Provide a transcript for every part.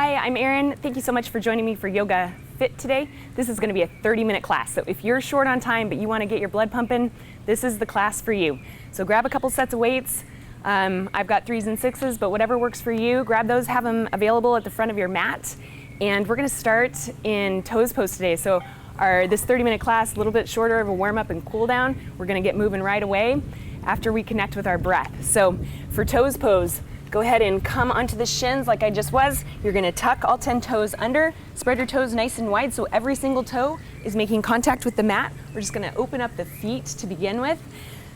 Hi, I'm Erin. Thank you so much for joining me for Yoga Fit today. This is going to be a 30-minute class, so if you're short on time but you want to get your blood pumping, this is the class for you. So grab a couple sets of weights. I've got 3s and 6s, but whatever works for you, grab those, have them available at the front of your mat. And we're going to start in toes pose today. So this 30-minute class, a little bit shorter of a warm-up and cool down. We're going to get moving right away after we connect with our breath. So for toes pose, go ahead and come onto the shins like I just was. You're going to tuck all 10 toes under, spread your toes nice and wide so every single toe is making contact with the mat. We're just going to open up the feet to begin with.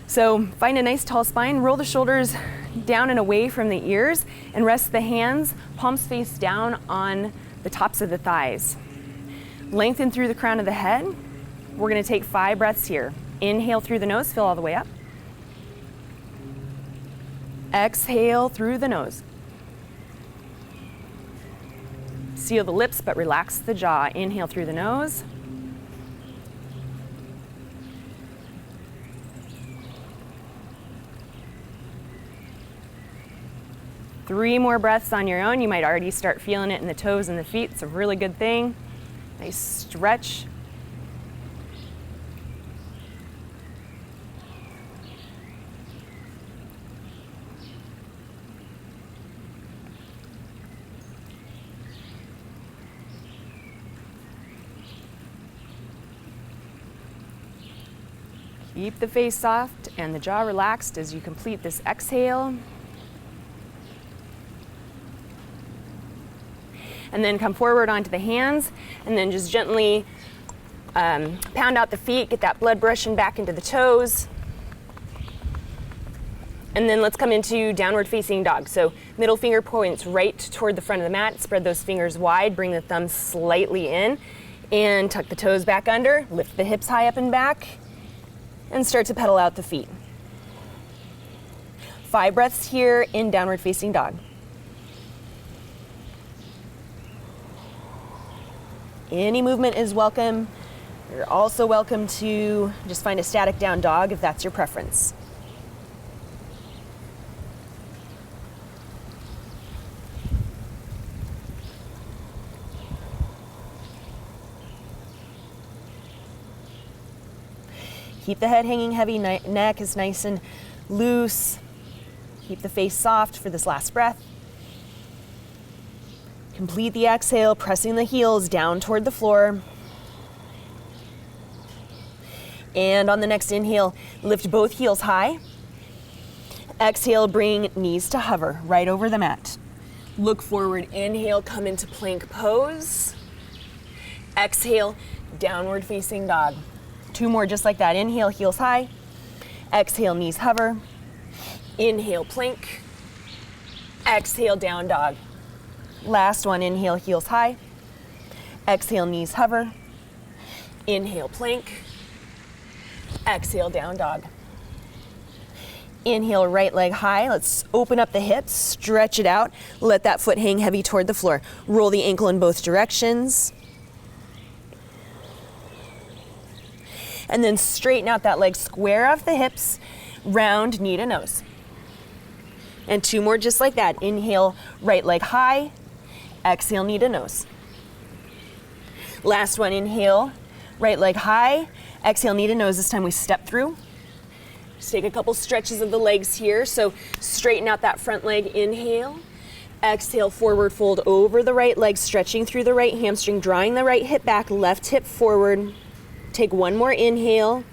So find a nice tall spine, roll the shoulders down and away from the ears, and rest the hands, palms face down on the tops of the thighs. Lengthen through the crown of the head. We're going to take 5 breaths here. Inhale through the nose, fill all the way up. Exhale through the nose. Seal the lips, but relax the jaw. Inhale through the nose. Three more breaths on your own. You might already start feeling it in the toes and the feet. It's a really good thing. Nice stretch. Keep the face soft and the jaw relaxed as you complete this exhale. And then come forward onto the hands, and then just gently pound out the feet, get that blood brushing back into the toes. And then let's come into downward facing dog. So middle finger points right toward the front of the mat, spread those fingers wide, bring the thumbs slightly in, and tuck the toes back under, lift the hips high up and back, and start to pedal out the feet. 5 breaths here in downward facing dog. Any movement is welcome. You're also welcome to just find a static down dog if that's your preference. Keep the head hanging heavy, neck is nice and loose. Keep the face soft for this last breath. Complete the exhale, pressing the heels down toward the floor. And on the next inhale, lift both heels high. Exhale, bring knees to hover right over the mat. Look forward, inhale, come into plank pose. Exhale, downward facing dog. 2 more just like that. Inhale, heels high. Exhale, knees hover. Inhale, plank. Exhale, down dog. Last one, inhale, heels high. Exhale, knees hover. Inhale, plank. Exhale, down dog. Inhale, right leg high. Let's open up the hips, stretch it out. Let that foot hang heavy toward the floor. Roll the ankle in both directions. And then straighten out that leg, square off the hips, round knee to nose. And 2 more just like that. Inhale, right leg high. Exhale, knee to nose. Last one, inhale, right leg high. Exhale, knee to nose. This time we step through. Just take a couple stretches of the legs here. So straighten out that front leg, inhale. Exhale, forward fold over the right leg, stretching through the right hamstring, drawing the right hip back, left hip forward. Take 1 more inhale.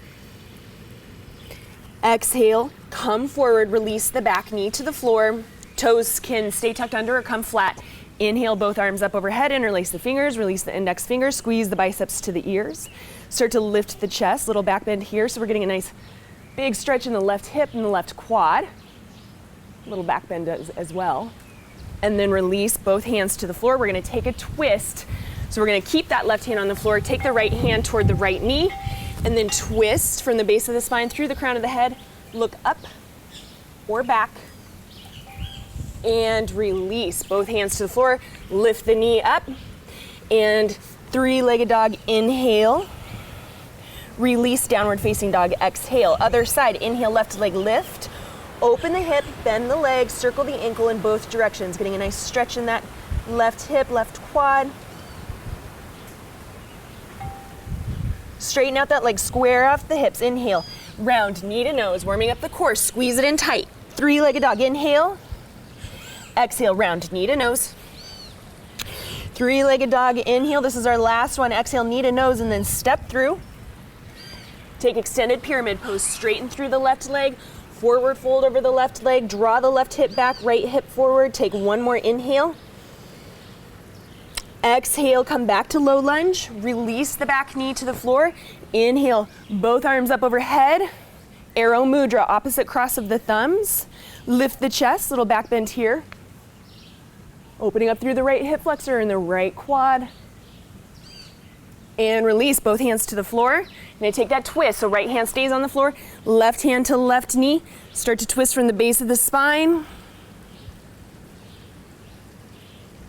Exhale, come forward, release the back knee to the floor. Toes can stay tucked under or come flat. Inhale, both arms up overhead, interlace the fingers, release the index finger, squeeze the biceps to the ears. Start to lift the chest, little back bend here. So we're getting a nice big stretch in the left hip and the left quad. Little back bend as well. And then release both hands to the floor. We're gonna take a twist. So we're gonna keep that left hand on the floor, take the right hand toward the right knee, and then twist from the base of the spine through the crown of the head. Look up or back. And release both hands to the floor, lift the knee up, and 3-legged dog, inhale, release, downward facing dog, exhale. Other side, inhale, left leg lift, open the hip, bend the leg, circle the ankle in both directions, getting a nice stretch in that left hip, left quad. Straighten out that leg, square off the hips. Inhale, round knee to nose, warming up the core. Squeeze it in tight. Three-legged dog. Inhale. Exhale, round knee to nose. Three-legged dog. Inhale. This is our last one. Exhale, knee to nose, and then step through. Take extended pyramid pose. Straighten through the left leg. Forward fold over the left leg. Draw the left hip back, right hip forward. Take one more inhale. Exhale, come back to low lunge. Release the back knee to the floor. Inhale, both arms up overhead. Arrow mudra, opposite cross of the thumbs. Lift the chest, little back bend here. Opening up through the right hip flexor and the right quad. And release, both hands to the floor. And I take that twist, so right hand stays on the floor, left hand to left knee. Start to twist from the base of the spine.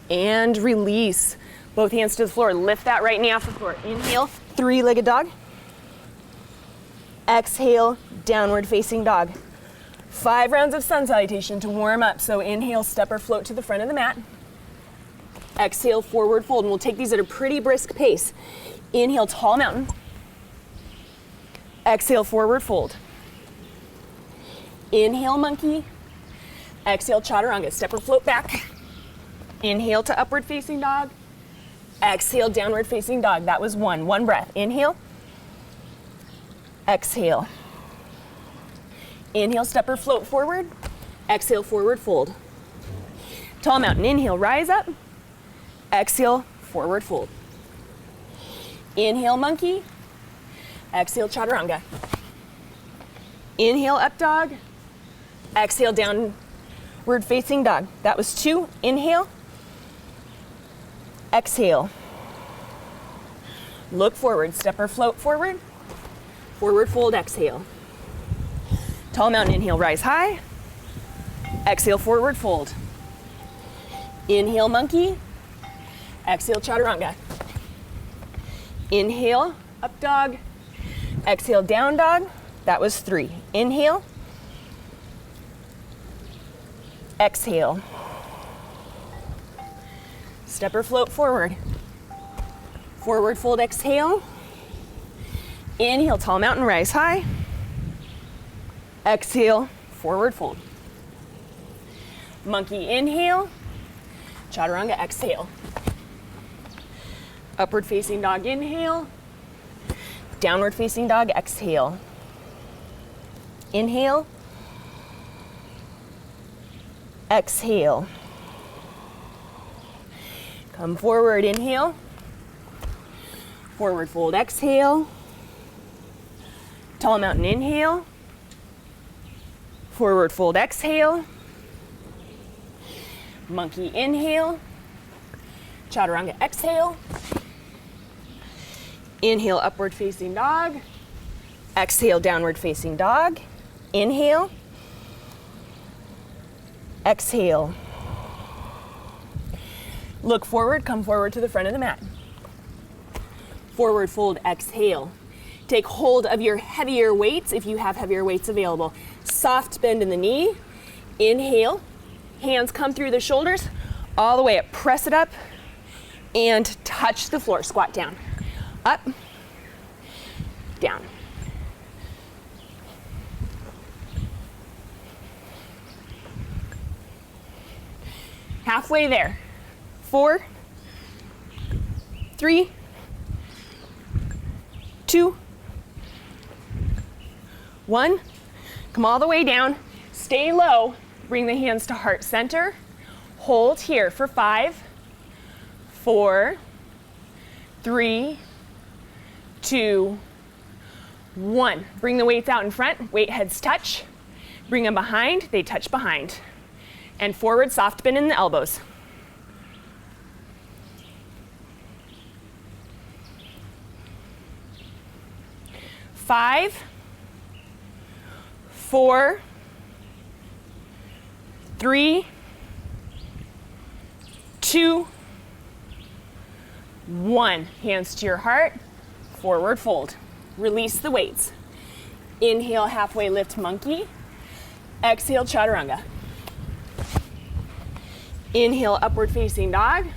And release. Both hands to the floor. Lift that right knee off the floor. Inhale, three-legged dog. Exhale, downward facing dog. 5 rounds of sun salutation to warm up. So inhale, step or float to the front of the mat. Exhale, forward fold. And we'll take these at a pretty brisk pace. Inhale, tall mountain. Exhale, forward fold. Inhale, monkey. Exhale, chaturanga. Step or float back. Inhale to upward facing dog. Exhale, downward facing dog. That was one. One breath. Inhale. Exhale. Inhale, step or float forward. Exhale, forward fold. Tall mountain. Inhale, rise up. Exhale, forward fold. Inhale, monkey. Exhale, chaturanga. Inhale, up dog. Exhale, downward facing dog. That was 2. Inhale. Exhale. Look forward, step or float forward. Forward fold, exhale. Tall mountain, inhale, rise high. Exhale, forward fold. Inhale, monkey. Exhale, chaturanga. Inhale, up dog. Exhale, down dog. That was 3. Inhale. Exhale. Step or float forward. Forward fold, exhale. Inhale, tall mountain, rise high. Exhale, forward fold. Monkey, inhale. Chaturanga, exhale. Upward facing dog, inhale. Downward facing dog, exhale. Inhale. Exhale. Come forward, inhale. Forward fold, exhale. Tall mountain, inhale. Forward fold, exhale. Monkey, inhale. Chaturanga, exhale. Inhale, upward facing dog. Exhale, downward facing dog. Inhale. Exhale. Look forward, come forward to the front of the mat. Forward fold, exhale. Take hold of your heavier weights if you have heavier weights available. Soft bend in the knee. Inhale. Hands come through the shoulders all the way up. Press it up and touch the floor. Squat down. Up. Down. Halfway there. 4, 3, 2, 1. Come all the way down. Stay low. Bring the hands to heart center. Hold here for 5, 4, 3, 2, 1. Bring the weights out in front. Weight heads touch. Bring them behind. They touch behind. And forward, soft bend in the elbows. 5, 4, 3, 2, 1. Hands to your heart, forward fold. Release the weights. Inhale, halfway lift monkey. Exhale, chaturanga. Inhale, upward facing dog.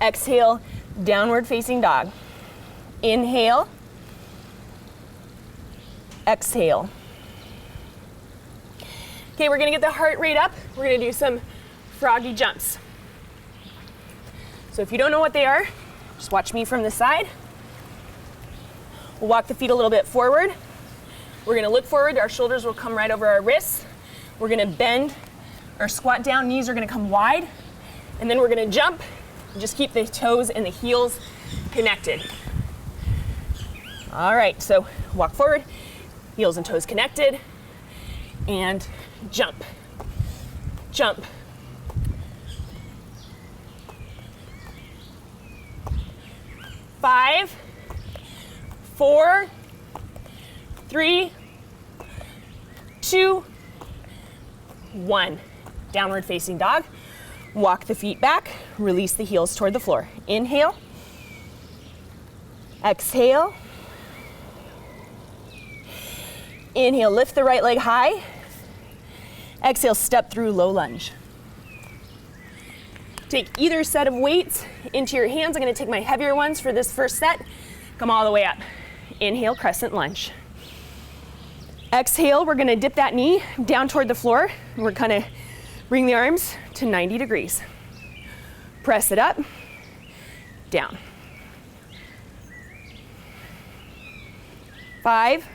Exhale, downward facing dog. Inhale. Exhale. Okay, we're gonna get the heart rate up. We're gonna do some froggy jumps. So if you don't know what they are, just watch me from the side. We'll walk the feet a little bit forward. We're gonna look forward, our shoulders will come right over our wrists. We're gonna bend or squat down, knees are gonna come wide, and then we're gonna jump and just keep the toes and the heels connected. All right, so walk forward, heels and toes connected, and jump, jump. Five, 4, 3, 2, 1. Downward facing dog. Walk the feet back, release the heels toward the floor. Inhale, exhale. Inhale, lift the right leg high. Exhale, step through low lunge. Take either set of weights into your hands. I'm gonna take my heavier ones for this first set. Come all the way up. Inhale, crescent lunge. Exhale, we're gonna dip that knee down toward the floor. We're gonna bring the arms to 90 degrees. Press it up, down. 5,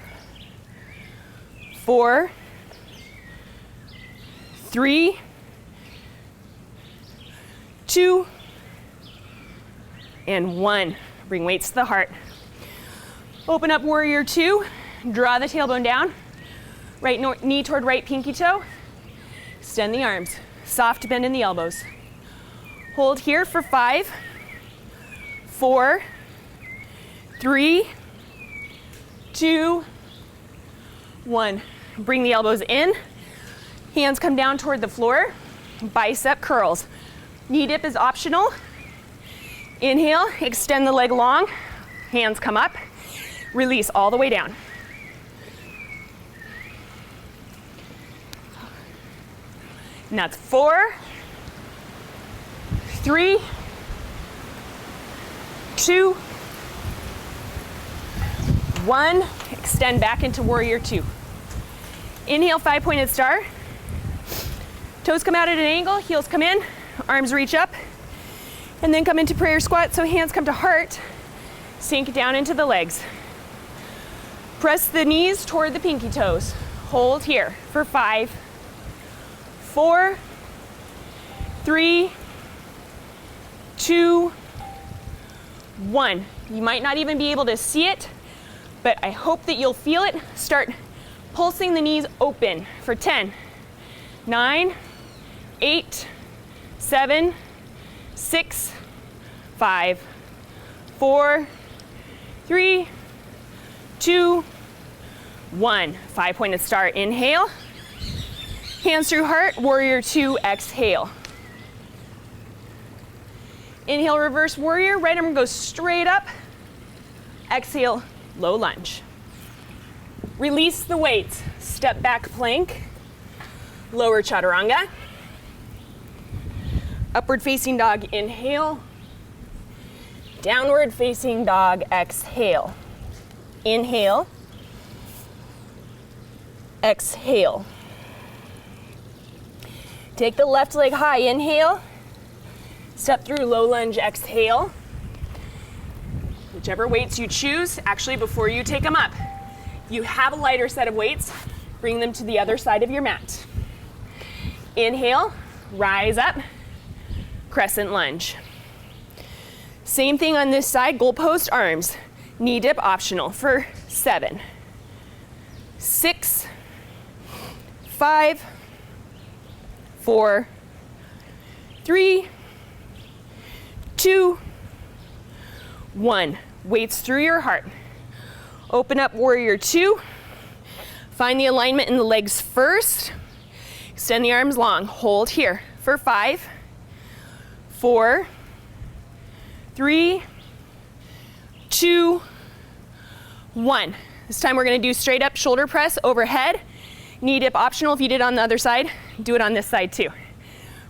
4, 3, 2, and 1. Bring weights to the heart. Open up warrior 2. Draw the tailbone down. Right knee toward right pinky toe. Extend the arms. Soft bend in the elbows. Hold here for 5, 4, 3, 2, 1. Bring the elbows in. Hands come down toward the floor. Bicep curls. Knee dip is optional. Inhale, extend the leg long. Hands come up. Release all the way down. And that's 4, 3, 2, 1. Extend back into warrior 2. Inhale, 5-pointed star. Toes come out at an angle, heels come in, arms reach up, and then come into prayer squat, so hands come to heart, sink down into the legs. Press the knees toward the pinky toes. Hold here for 5, 4, 3, 2, 1. You might not even be able to see it, but I hope that you'll feel it. Start pulsing the knees open for 10, 9, 8, 7, 6, 5, 4, 3, 2, 1. 5-pointed star. Inhale. Hands through heart. Warrior 2. Exhale. Inhale, reverse warrior. Right arm goes straight up. Exhale, low lunge. Release the weights. Step back plank. Lower chaturanga. Upward facing dog, inhale. Downward facing dog, exhale. Inhale. Exhale. Take the left leg high, inhale. Step through low lunge, exhale. Whichever weights you choose, actually before you take them up, you have a lighter set of weights, bring them to the other side of your mat. Inhale, rise up, crescent lunge. Same thing on this side, goalpost arms. Knee dip optional for 7, 6, 5, 4, 3, 2, 1. Weights through your heart. Open up warrior 2. Find the alignment in the legs first. Extend the arms long. Hold here for 5, 4, 3, 2, 1. This time we're going to do straight up shoulder press overhead. Knee dip optional. If you did it on the other side, do it on this side too.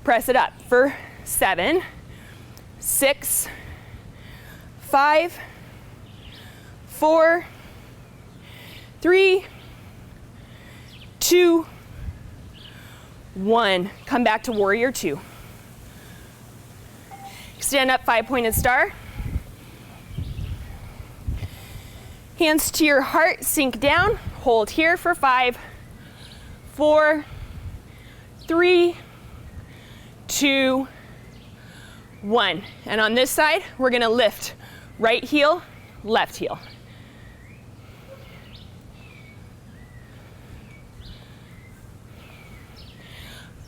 Press it up for 7, 6, 5, 4, 3, 2, 1. Come back to warrior 2. Stand up, 5-pointed star. Hands to your heart, sink down. Hold here for 5, 4, 3, 2, 1. And on this side, we're gonna lift right heel, left heel.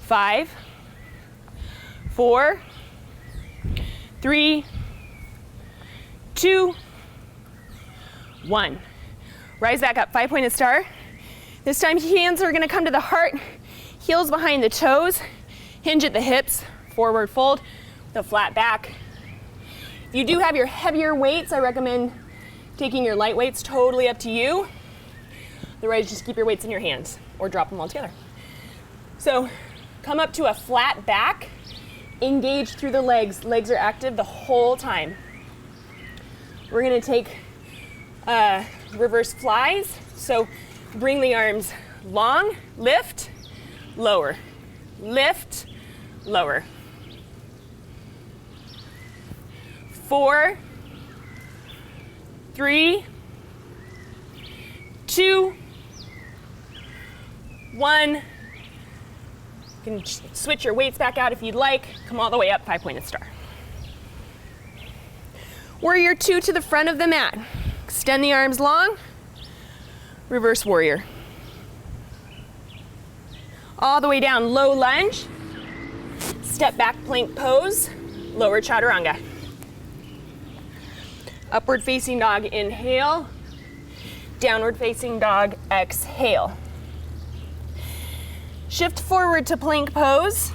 Five, 4, 3, 2, 1. Rise back up, 5-pointed star. This time hands are gonna come to the heart, heels behind the toes, hinge at the hips, forward fold with a flat back. If you do have your heavier weights, I recommend taking your light weights, totally up to you. Otherwise, just keep your weights in your hands or drop them all together. So come up to a flat back, engage through the legs. Legs are active the whole time. We're gonna take reverse flies. So bring the arms long, lift, lower, lift, lower. 4, 3, 2, 1. You can switch your weights back out if you'd like. Come all the way up, 5-pointed star. Warrior 2 to the front of the mat. Extend the arms long. Reverse warrior. All the way down, low lunge. Step back plank pose, lower chaturanga. Upward facing dog, inhale. Downward facing dog, exhale. Shift forward to plank pose.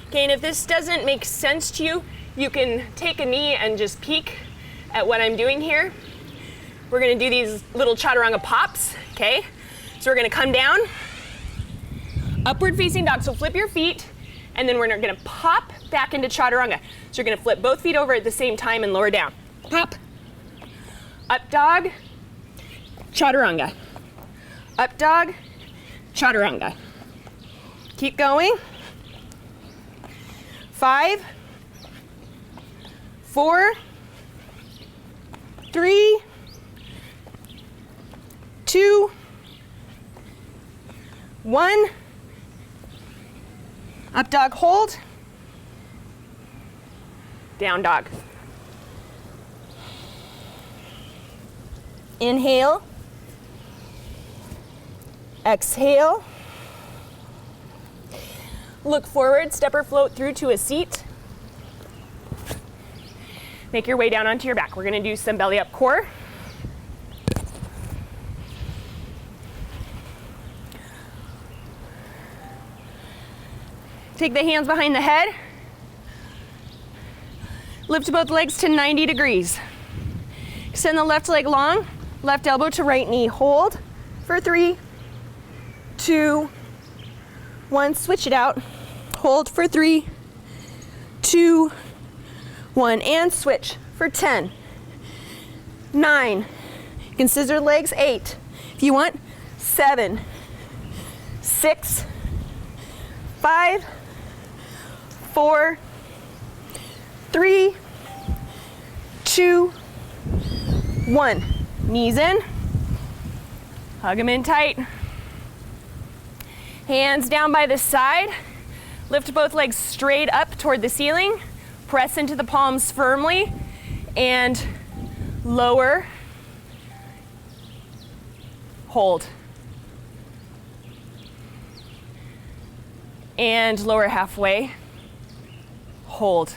Okay, and if this doesn't make sense to you, you can take a knee and just peek at what I'm doing here. We're gonna do these little chaturanga pops, okay? So we're gonna come down, upward facing dog, so flip your feet, and then we're gonna pop back into chaturanga. So you're gonna flip both feet over at the same time and lower down. Pop, up dog, chaturanga. Up dog, chaturanga. Keep going. 5, 4, 3, 2, 1. Up dog, hold. Down dog. Inhale. Exhale. Look forward, step or float through to a seat. Make your way down onto your back. We're gonna do some belly up core. Take the hands behind the head. Lift both legs to 90 degrees. Extend the left leg long, left elbow to right knee. Hold for 3, 2, 1. Switch it out. Hold for 3, 2, 1. And switch for 10, 9. You can scissor legs. 8. If you want, 7, 6, 5, 4, 3, 2, 1. Knees in. Hug them in tight. Hands down by the side. Lift both legs straight up toward the ceiling. Press into the palms firmly and lower. Hold. And lower halfway. Hold.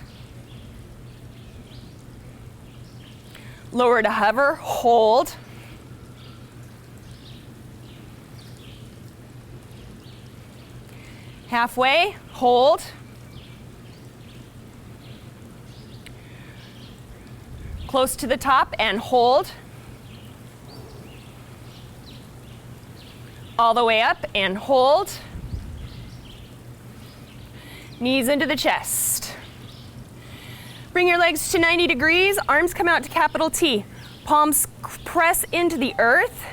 Lower to hover, hold. Halfway, hold. Close to the top and hold. All the way up and hold. Knees into the chest. Bring your legs to 90 degrees, arms come out to capital T. Palms press into the earth.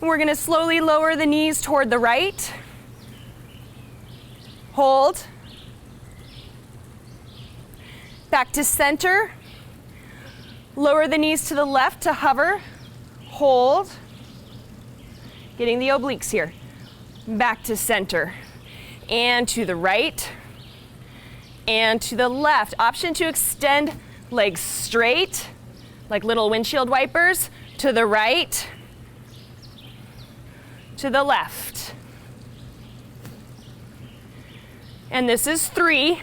And we're gonna slowly lower the knees toward the right. Hold. Back to center. Lower the knees to the left to hover. Hold. Getting the obliques here. Back to center. And to the right. And to the left. Option to extend legs straight, like little windshield wipers, to the right, to the left. And this is 3.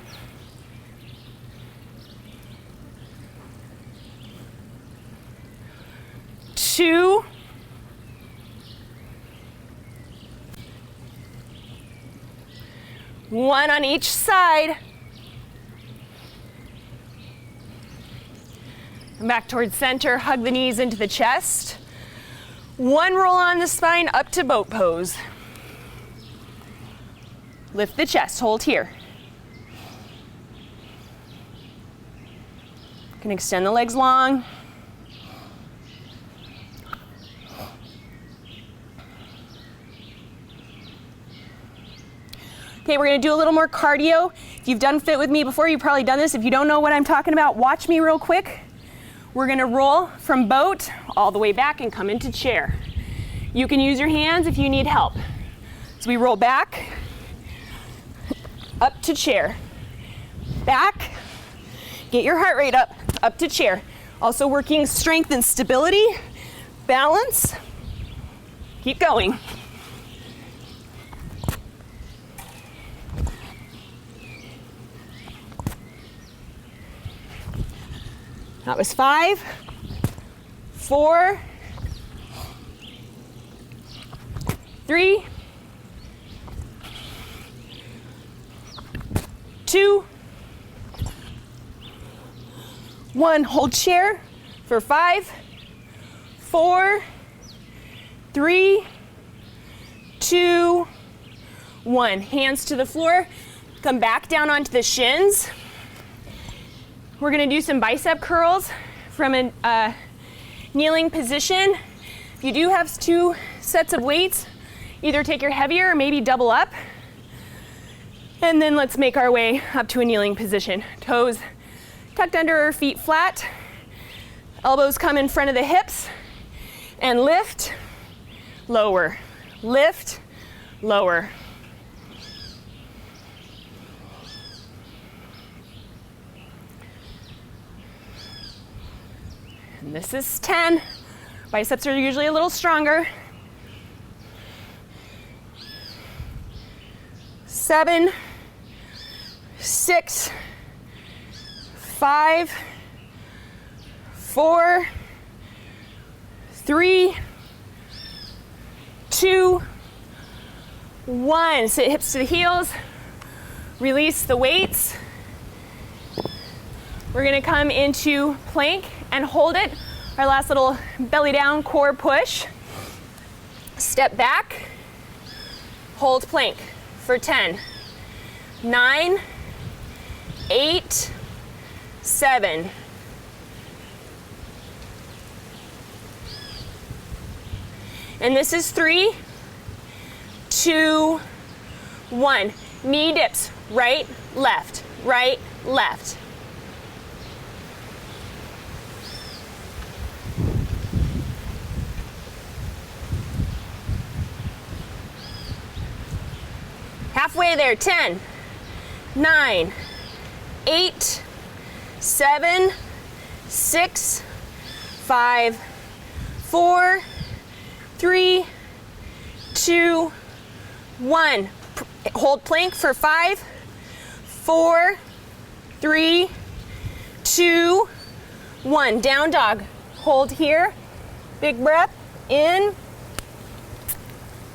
2. 1 on each side. And back towards center, hug the knees into the chest. 1 roll on the spine up to boat pose. Lift the chest, hold here. You can extend the legs long. Okay, we're gonna do a little more cardio. If you've done Fit with me before, you've probably done this. If you don't know what I'm talking about, watch me real quick. We're gonna roll from boat all the way back and come into chair. You can use your hands if you need help. So we roll back, up to chair. Back, get your heart rate up to chair. Also working strength and stability, balance. Keep going. That was 5, 4, 3, 2, 1. Hold chair for 5, 4, 3, 2, 1. Hands to the floor. Come back down onto the shins. We're gonna do some bicep curls from a kneeling position. If you do have 2 sets of weights, either take your heavier or maybe double up. And then let's make our way up to a kneeling position. Toes tucked under our feet flat. Elbows come in front of the hips. And lift, lower, lift, lower. And this is 10. Biceps are usually a little stronger. 7, 6, 5, 4, 3, 2, 1. Sit hips to the heels. Release the weights. We're gonna come into plank and hold it. Our last little belly down core push. Step back, hold plank for 10, 9, 8, 7. And this is 3, 2, 1. Knee dips, right, left, right, left. Halfway there, 10, 9, 8, 7, 6, 5, 4, 3, 2, 1. Hold plank for 5, 4, 3, 2, 1. Down dog. Hold here. Big breath in.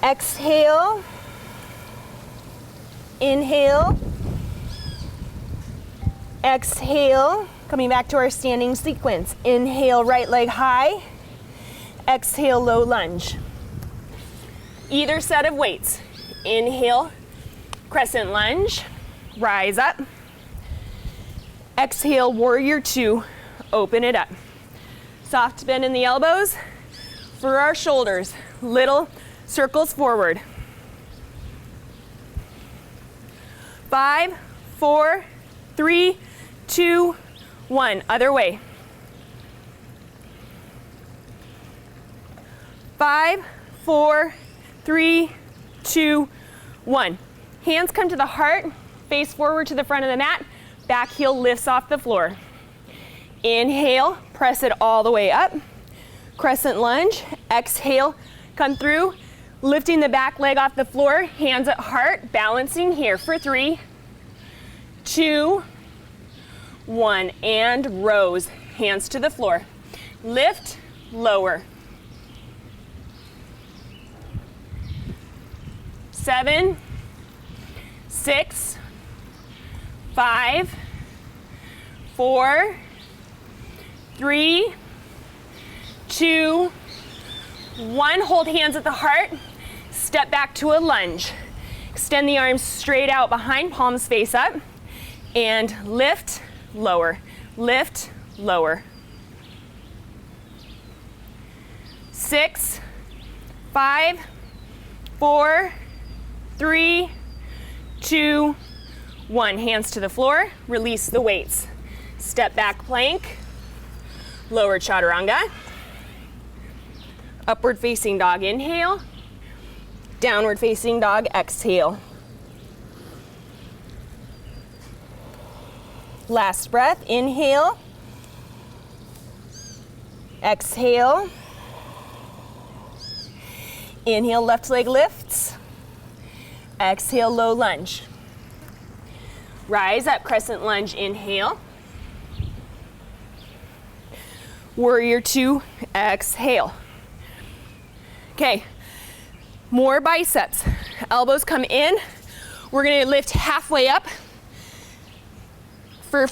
Exhale. Inhale, exhale, coming back to our standing sequence. Inhale, right leg high, exhale, low lunge. Either set of weights. Inhale, crescent lunge, Rise up. Exhale, warrior two, open it up. Soft bend in the elbows for our shoulders. Little circles forward. 5, 4, 3, 2, 1. Other way. 5, 4, 3, 2, 1. Hands come to the heart, face forward to the front of the mat, back heel lifts off the floor. Inhale, press it all the way up. Crescent lunge. Exhale, come through, lifting the back leg off the floor, hands at heart, balancing here for 3, 2, 1, and rows. Hands to the floor. Lift, lower. 7, 6, 5, 4, 3, 2, 1. Hold hands at the heart. Step back to a lunge. Extend the arms straight out behind, palms face up, and lift, lower, lift, lower. 6, 5, 4, 3, 2, 1. Hands to the floor, release the weights. Step back plank, lower chaturanga. Upward facing dog, inhale. Downward facing dog, exhale. Last breath, inhale. Exhale. Inhale, left leg lifts. Exhale, low lunge. Rise up, crescent lunge, inhale. Warrior two, exhale. Okay, more biceps. Elbows come in. We're gonna lift halfway up for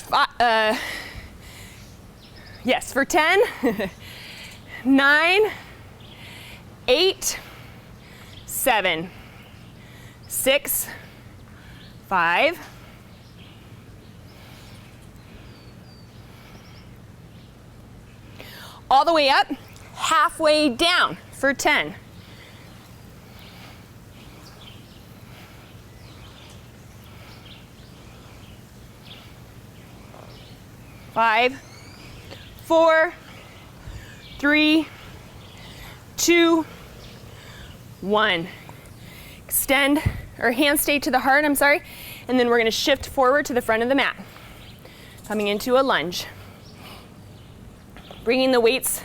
10, 9, 8, 7, 6, 5, all the way up, halfway down for 10. 5, 4, 3, 2, 1. Extend, or hands stay to the heart, and then we're gonna shift forward to the front of the mat. Coming into a lunge. Bringing the weights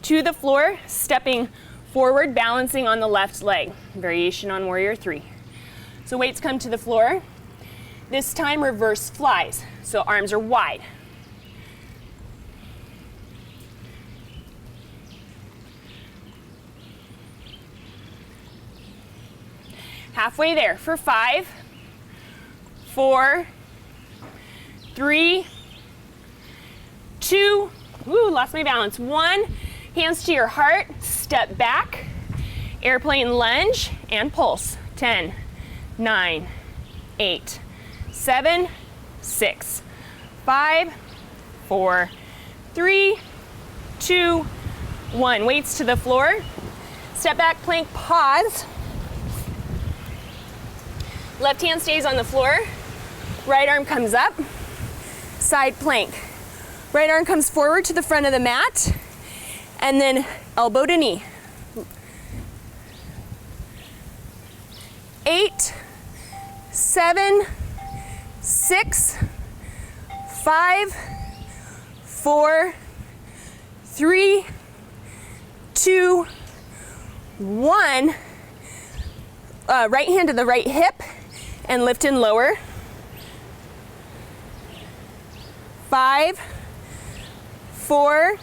to the floor, stepping forward, balancing on the left leg. Variation on warrior three. So weights come to the floor. This time reverse flies, so arms are wide. Halfway there for 5, 4, 3, 2, lost my balance. 1, hands to your heart, step back, airplane lunge, and pulse. 10, 9, 8, 7, 6, 5, 4, 3, 2, 1. Weights to the floor. Step back, plank, pause. Left hand stays on the floor. Right arm comes up. Side plank. Right arm comes forward to the front of the mat. And then elbow to knee. 8, 7, 6, 5, 4, 3, 2, 1. Right hand to the right hip and lift and lower. 5, 4,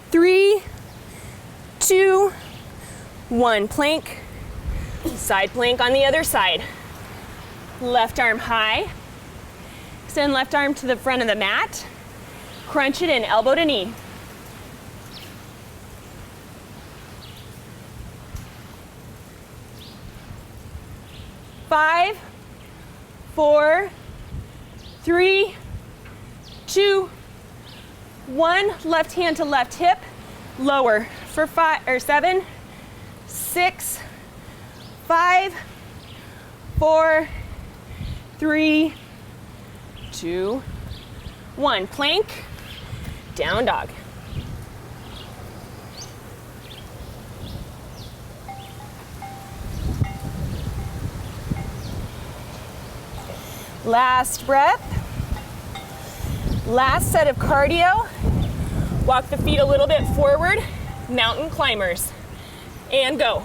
3, 2, 1. Plank. Side plank on the other side. Left arm high. Extend left arm to the front of the mat. Crunch it in, elbow to knee. 5, 4, 3, 2, 1. Left hand to left hip. Lower for 5 or 7, 6, 5, 4, 3, 2, 1. Plank, down dog. Last breath. Last set of cardio. Walk the feet a little bit forward, mountain climbers, and go.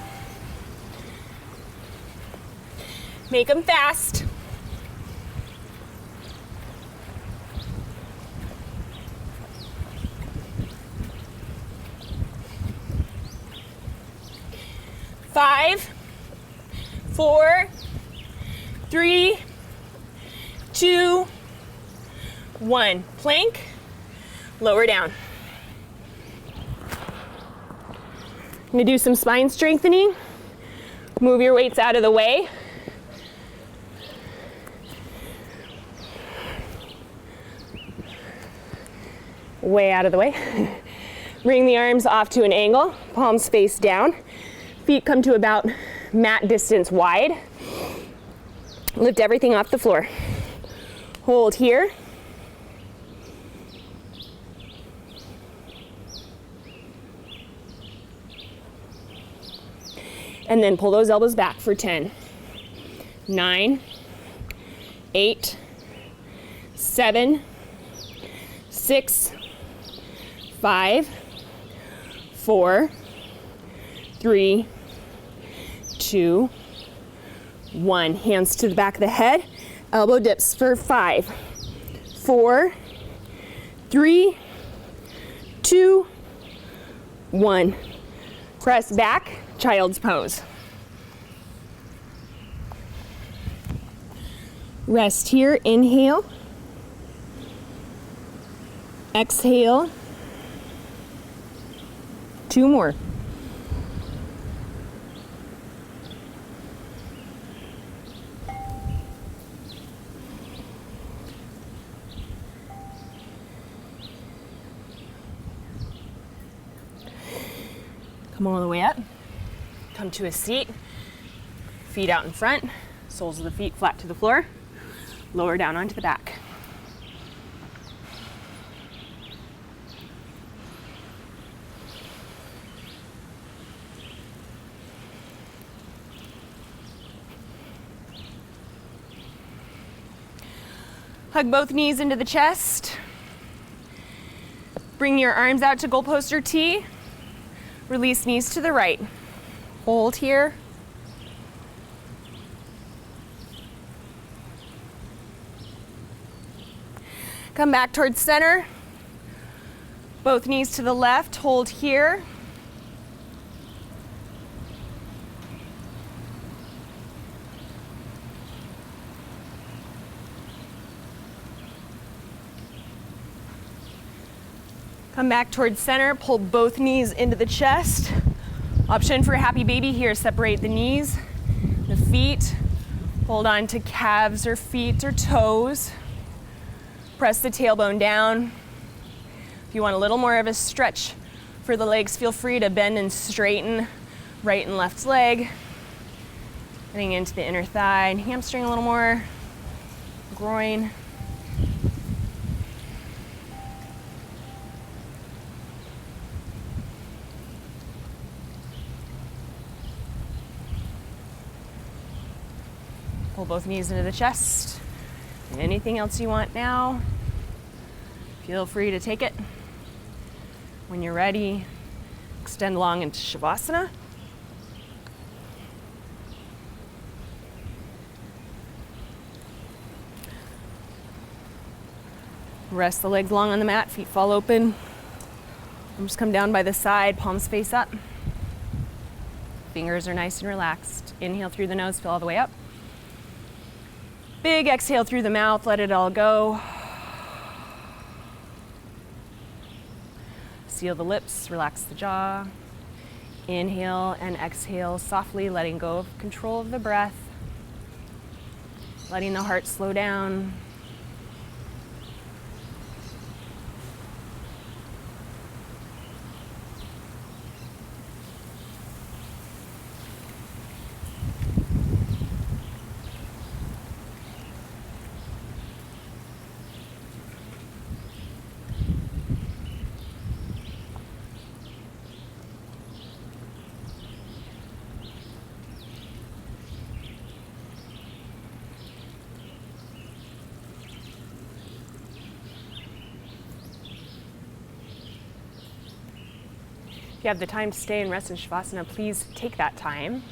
Make them fast. Five, 4, 3, 2, 1. Plank, lower down. I'm gonna do some spine strengthening. Move your weights out of the way. Way out of the way. Bring the arms off to an angle, palms face down. Feet come to about mat distance wide. Lift everything off the floor. Hold here. And then pull those elbows back for 10, 9, 8, 7, 6, 5, 4, 3, 2, 1. Hands to the back of the head. Elbow dips for 5, 4, 3, 2, 1. Press back, child's pose. Rest here, inhale. Exhale. 2 more. Come all the way up. Come to a seat. Feet out in front. Soles of the feet flat to the floor. Lower down onto the back. Hug both knees into the chest. Bring your arms out to goalpost or T. Release knees to the right. Hold here. Come back towards center. Both knees to the left. Hold here. Come back towards center, pull both knees into the chest. Option for a happy baby here, separate the knees, the feet, hold on to calves or feet or toes. Press the tailbone down. If you want a little more of a stretch for the legs, feel free to bend and straighten right and left leg. Getting into the inner thigh and hamstring a little more, groin. Pull both knees into the chest. Anything else you want now, feel free to take it. When you're ready, extend long into Shavasana. Rest the legs long on the mat, feet fall open. Arms come down by the side, palms face up. Fingers are nice and relaxed. Inhale through the nose, fill all the way up. Big exhale through the mouth, let it all go. Seal the lips, relax the jaw. Inhale and exhale softly, letting go of control of the breath. letting the heart slow down. If you have the time to stay and rest in Shavasana, please take that time.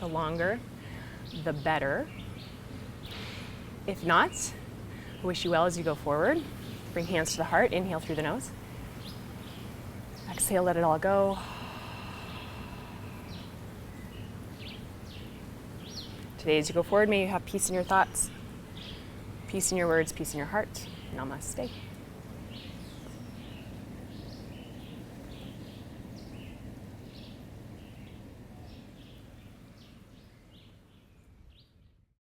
The longer, the better. If not, I wish you well as you go forward. Bring hands to the heart, inhale through the nose. Exhale, let it all go. Today as you go forward, may you have peace in your thoughts, peace in your words, peace in your heart. Namaste.